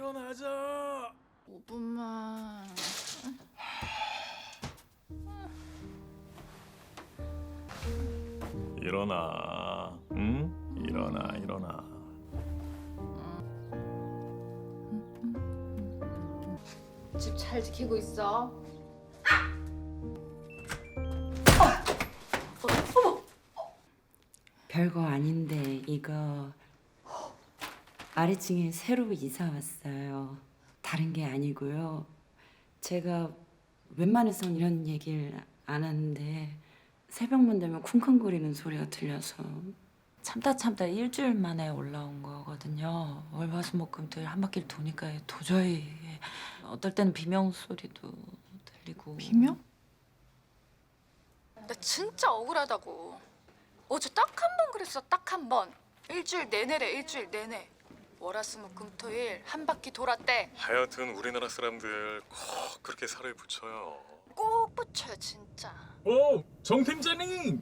일어나자. 5분만. 일어나. 응? 일어나. 집 잘 지키고 있어. 별거 아닌데 이거 아래층에 새로 이사 왔어요. 다른 게 아니고요. 제가 웬만해선 이런 얘기를 안 하는데 새벽만 되면 쿵쾅거리는 소리가 들려서 참다 일주일 만에 올라온 거거든요. 월화수목금토일 한 바퀴를 도니까 도저히 어떨 때는 비명 소리도 들리고. 비명? 나 진짜 억울하다고. 어제 딱 한 번 그랬어. 딱 한 번. 일주일 내내래. 일주일 내내. 월화수목금토일 한 바퀴 돌았대. 하여튼 우리나라 사람들 꼭 그렇게 살을 붙여요. 꼭 붙여요 진짜. 오, 정 팀장님.